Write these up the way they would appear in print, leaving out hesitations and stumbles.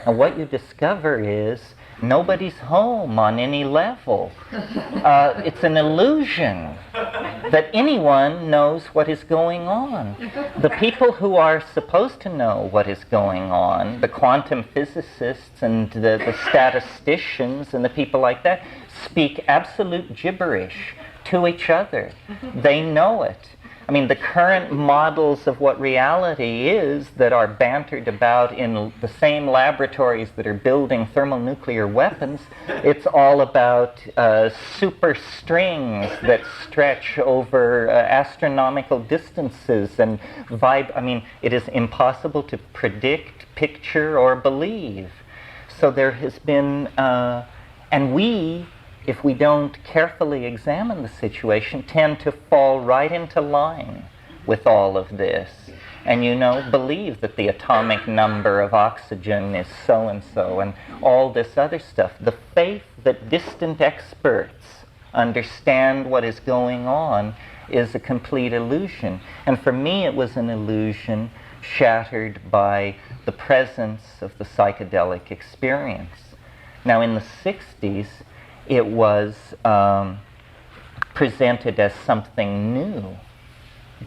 And what you discover is nobody's home on any level. It's an illusion that anyone knows what is going on. The people who are supposed to know what is going on, the quantum physicists and the statisticians and the people like that, speak absolute gibberish to each other. They know it. I mean, the current models of what reality is that are bantered about in the same laboratories that are building thermonuclear weapons, it's all about super strings that stretch over astronomical distances and I mean, it is impossible to predict, picture, or believe. So there has been, and we, if we don't carefully examine the situation, tend to fall right into line with all of this. And, you know, believe that the atomic number of oxygen is so-and-so and all this other stuff. The faith that distant experts understand what is going on is a complete illusion. And for me, it was an illusion shattered by the presence of the psychedelic experience. Now, in the 60s, it was presented as something new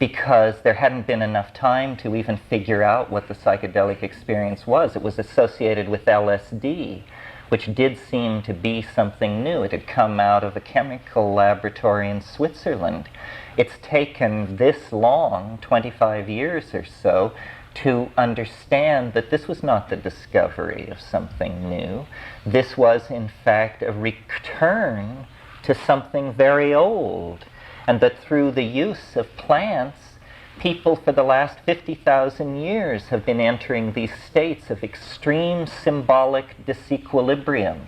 because there hadn't been enough time to even figure out what the psychedelic experience was. It was associated with LSD, which did seem to be something new. It had come out of a chemical laboratory in Switzerland. It's taken this long, 25 years or so, to understand that this was not the discovery of something new. This was, in fact, a return to something very old, and that through the use of plants, people for the last 50,000 years have been entering these states of extreme symbolic disequilibrium,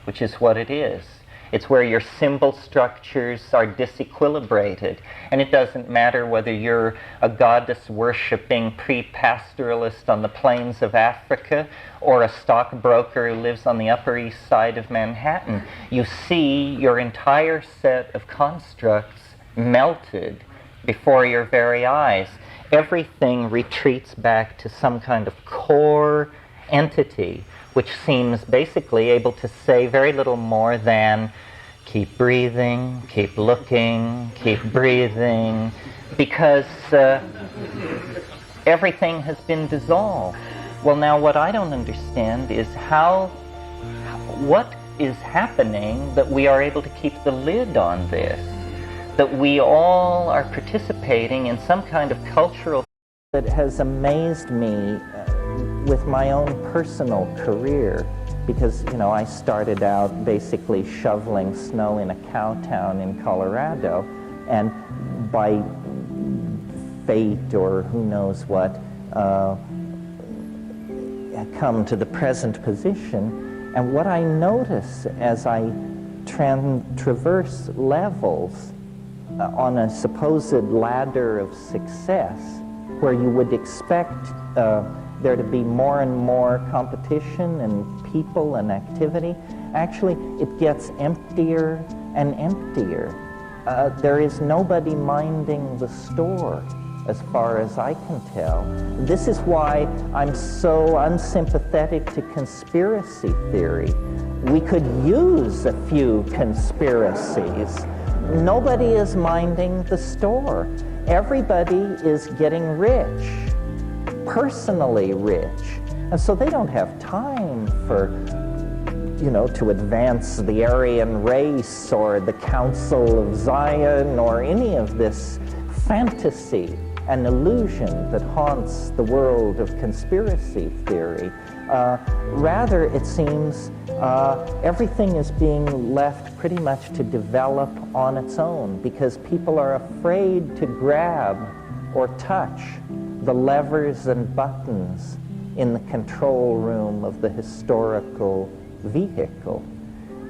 which is what it is. It's where your symbol structures are disequilibrated. And it doesn't matter whether you're a goddess-worshipping pre-pastoralist on the plains of Africa or a stockbroker who lives on the Upper East Side of Manhattan. You see your entire set of constructs melted before your very eyes. Everything retreats back to some kind of core entity, which seems basically able to say very little more than keep breathing, keep looking, keep breathing, because everything has been dissolved. Well, now what I don't understand is what is happening that we are able to keep the lid on this, that we all are participating in some kind of cultural that has amazed me with my own personal career, because, you know, I started out basically shoveling snow in a cow town in Colorado, and by fate or who knows what, come to the present position. And what I notice as I traverse levels on a supposed ladder of success, where you would expect there to be more and more competition and people and activity, actually it gets emptier and emptier. There is nobody minding the store, as far as I can tell. This is why I'm so unsympathetic to conspiracy theory. We could use a few conspiracies. Nobody is minding the store. Everybody is getting rich, personally rich, and so they don't have time for, you know, to advance the Aryan race or the Council of Zion or any of this fantasy and illusion that haunts the world of conspiracy theory. Rather, it seems everything is being left pretty much to develop on its own, because people are afraid to grab or touch the levers and buttons in the control room of the historical vehicle.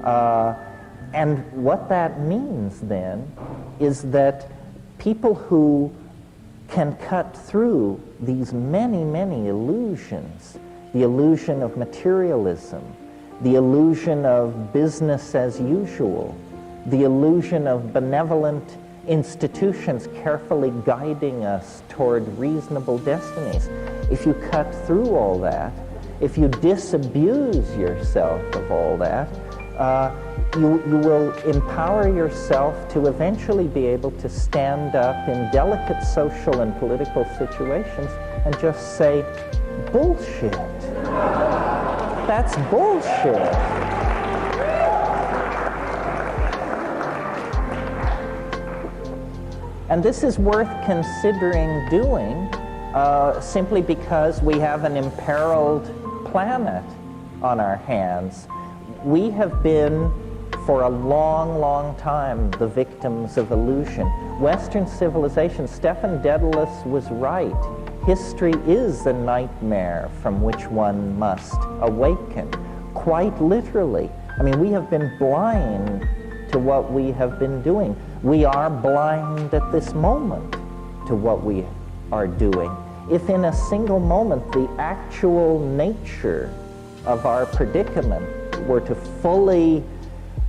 And what that means then is that people who can cut through these many, many illusions, the illusion of materialism, the illusion of business as usual, the illusion of benevolent institutions carefully guiding us toward reasonable destinies. If you cut through all that, if you disabuse yourself of all that, you will empower yourself to eventually be able to stand up in delicate social and political situations and just say, bullshit. That's bullshit. And this is worth considering doing simply because we have an imperiled planet on our hands. We have been, for a long, long time, the victims of illusion. Western civilization, Stefan Dedalus was right. History is a nightmare from which one must awaken, quite literally. I mean, we have been blind to what we have been doing. We are blind at this moment to what we are doing. If in a single moment the actual nature of our predicament were to fully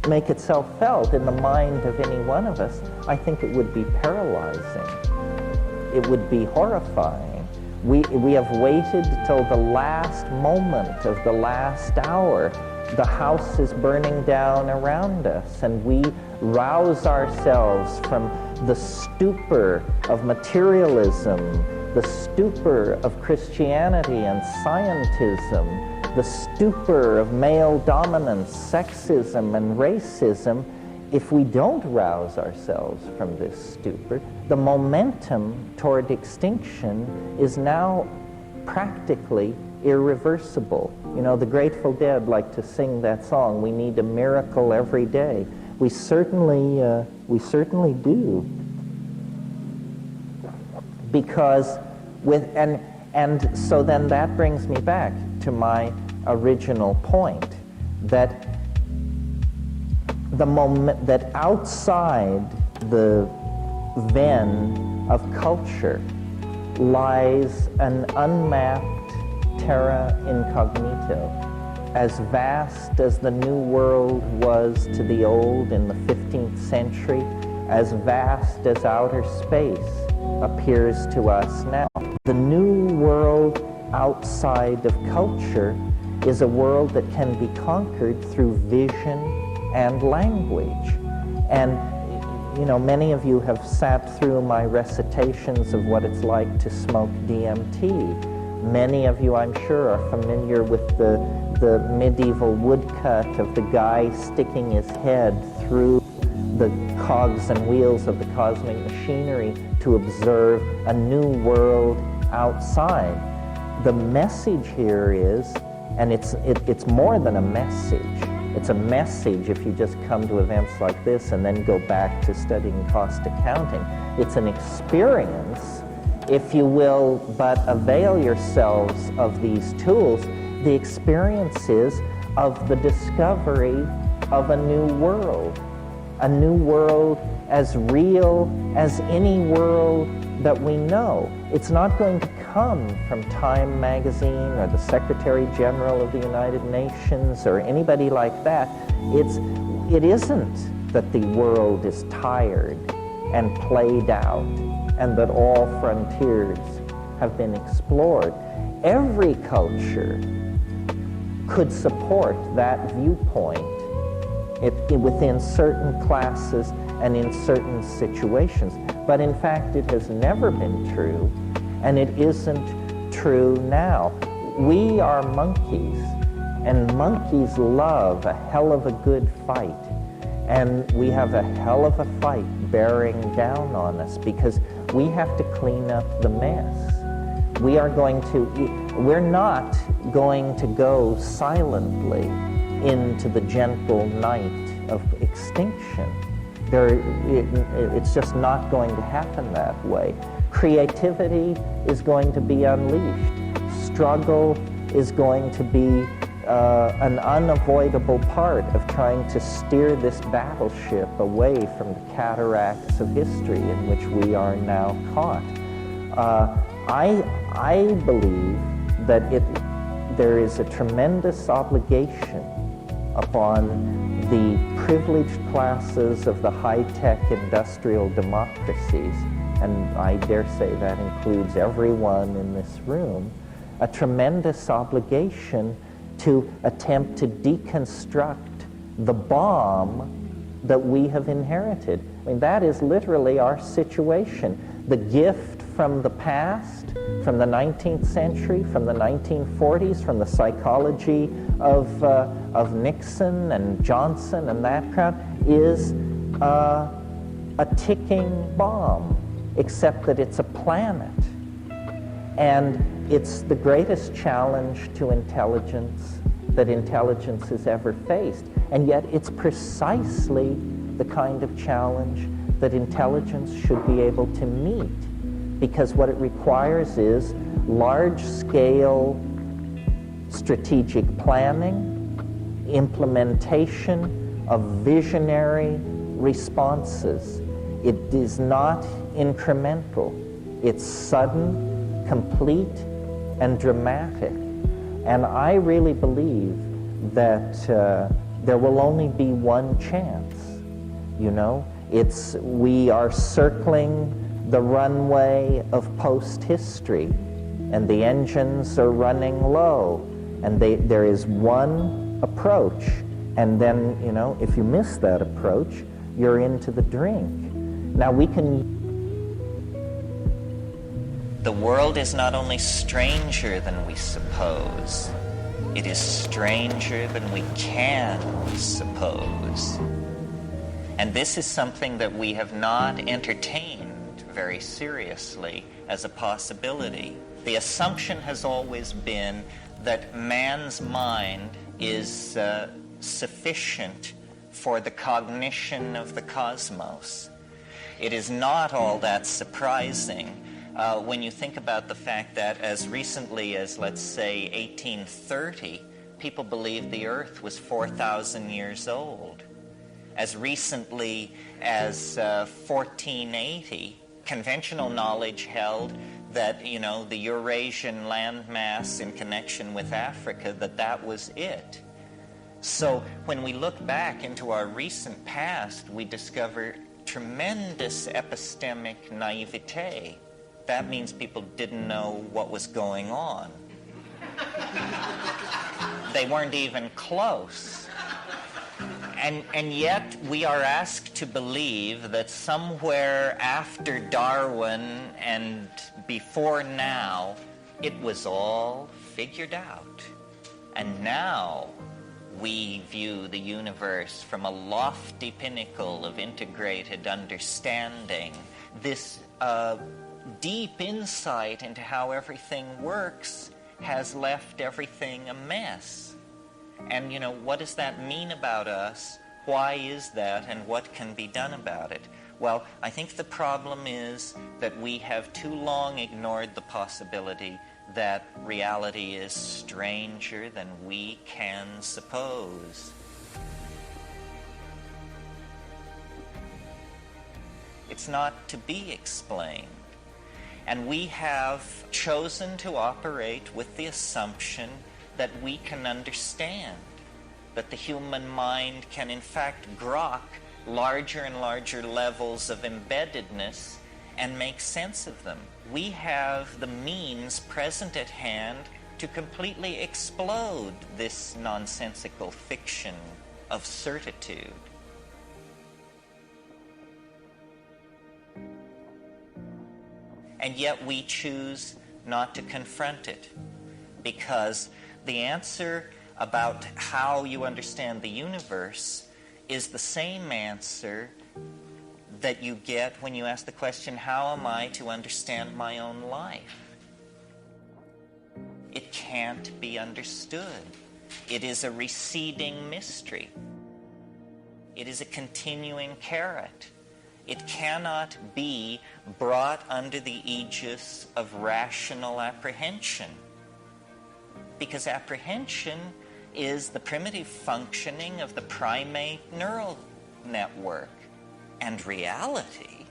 make itself felt in the mind of any one of us, I think it would be paralyzing. It would be horrifying. We have waited till the last moment of the last hour. The house is burning down around us, and we rouse ourselves from the stupor of materialism, the stupor of Christianity and scientism, the stupor of male dominance, sexism, and racism. If we don't rouse ourselves from this stupor, the momentum toward extinction is now practically irreversible. You know, the Grateful Dead like to sing that song, "We need a miracle every day." We certainly do. Because and so then that brings me back to my original point, that the moment that outside the ven of culture lies an unmapped terra incognito, as vast as the New World was to the old in the 15th century, as vast as outer space appears to us now. The New World outside of culture is a world that can be conquered through vision and language. And you know, many of you have sat through my recitations of what it's like to smoke DMT. Many of you, I'm sure, are familiar with the medieval woodcut of the guy sticking his head through the cogs and wheels of the cosmic machinery to observe a new world outside. The message here is, and it's more than a message. It's a message if you just come to events like this and then go back to studying cost accounting. It's an experience, if you will, but avail yourselves of these tools. The experience is of the discovery of a new world as real as any world that we know. It's not going to come from Time magazine or the Secretary General of the United Nations or anybody like that. It isn't that the world is tired and played out and that all frontiers have been explored. Every culture could support that viewpoint within certain classes and in certain situations. But in fact, it has never been true, and it isn't true now. We are monkeys, and monkeys love a hell of a good fight. And we have a hell of a fight bearing down on us because we have to clean up the mess. We're not going to go silently into the gentle night of extinction. It's just not going to happen that way. Creativity is going to be unleashed. Struggle is going to be an unavoidable part of trying to steer this battleship away from the cataracts of history in which we are now caught. I believe that there is a tremendous obligation upon the privileged classes of the high-tech industrial democracies, and I dare say that includes everyone in this room, a tremendous obligation to attempt to deconstruct the bomb that we have inherited. I mean, that is literally our situation. The gift from the past, from the 19th century, from the 1940s, from the psychology of Nixon and Johnson and that crowd, is a ticking bomb, except that it's a planet. And it's the greatest challenge to intelligence that intelligence has ever faced. And yet it's precisely the kind of challenge that intelligence should be able to meet, because what it requires is large-scale strategic planning, implementation of visionary responses. It is not incremental. It's sudden, complete, and dramatic. And I really believe that there will only be one chance. You know, we are circling the runway of post-history, and the engines are running low, and there is one approach, and then, you know, if you miss that approach, you're into the drink. Now the world is not only stranger than we suppose, it is stranger than we can suppose. And this is something that we have not entertained very seriously as a possibility. The assumption has always been that man's mind is sufficient for the cognition of the cosmos. It is not all that surprising when you think about the fact that as recently as, let's say, 1830, people believed the Earth was 4,000 years old. As recently as 1480, conventional knowledge held that, you know, the Eurasian landmass in connection with Africa, that was it. So when we look back into our recent past, we discover tremendous epistemic naivete. That means people didn't know what was going on. They weren't even close. And yet we are asked to believe that somewhere after Darwin and before now, it was all figured out. And now we view the universe from a lofty pinnacle of integrated understanding. This deep insight into how everything works has left everything a mess. And, you know, what does that mean about us? Why is that, and what can be done about it? Well, I think the problem is that we have too long ignored the possibility that reality is stranger than we can suppose. It's not to be explained. And we have chosen to operate with the assumption that we can understand, that the human mind can in fact grok larger and larger levels of embeddedness and make sense of them. We have the means present at hand to completely explode this nonsensical fiction of certitude. And yet we choose not to confront it, because the answer about how you understand the universe is the same answer that you get when you ask the question, how am I to understand my own life? It can't be understood. It is a receding mystery. It is a continuing carrot. It cannot be brought under the aegis of rational apprehension, because apprehension is the primitive functioning of the primate neural network. And reality,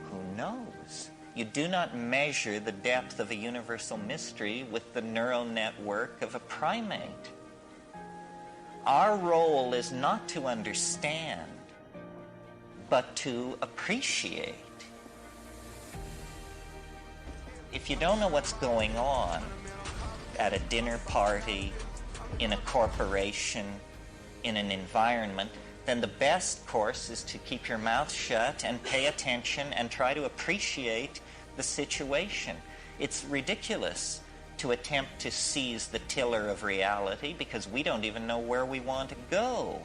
who knows? You do not measure the depth of a universal mystery with the neural network of a primate. Our role is not to understand, but to appreciate. If you don't know what's going on, at a dinner party, in a corporation, in an environment, then the best course is to keep your mouth shut and pay attention and try to appreciate the situation. It's ridiculous to attempt to seize the tiller of reality because we don't even know where we want to go.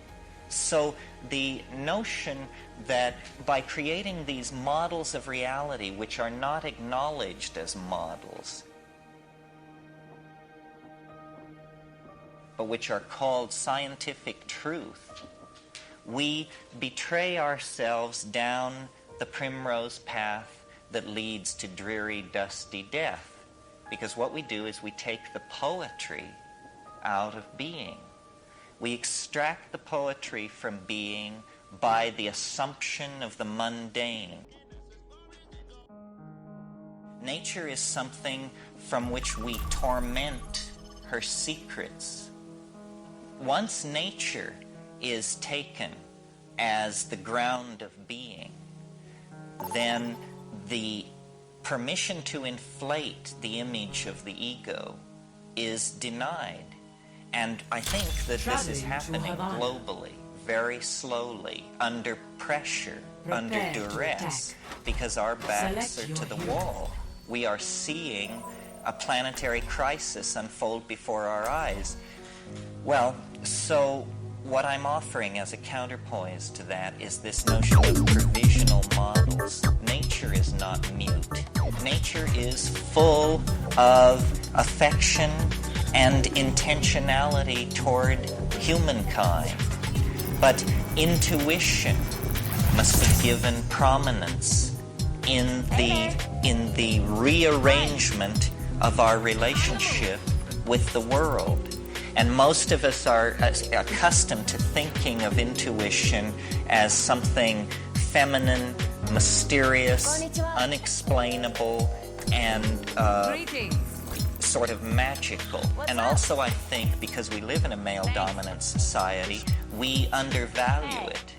So the notion that by creating these models of reality which are not acknowledged as models, but which are called scientific truth, we betray ourselves down the primrose path that leads to dreary, dusty death. Because what we do is we take the poetry out of being. We extract the poetry from being by the assumption of the mundane. Nature is something from which we torment her secrets. Once nature is taken as the ground of being, then the permission to inflate the image of the ego is denied. And I think that this is happening globally, very slowly, under pressure, under duress, because our backs are to the wall. We are seeing a planetary crisis unfold before our eyes. Well, so what I'm offering as a counterpoise to that is this notion of provisional models. Nature is not mute. Nature is full of affection and intentionality toward humankind. But intuition must be given prominence in the rearrangement of our relationship with the world. And most of us are accustomed to thinking of intuition as something feminine, mysterious, unexplainable, and sort of magical. And also I think because we live in a male-dominant society, we undervalue it.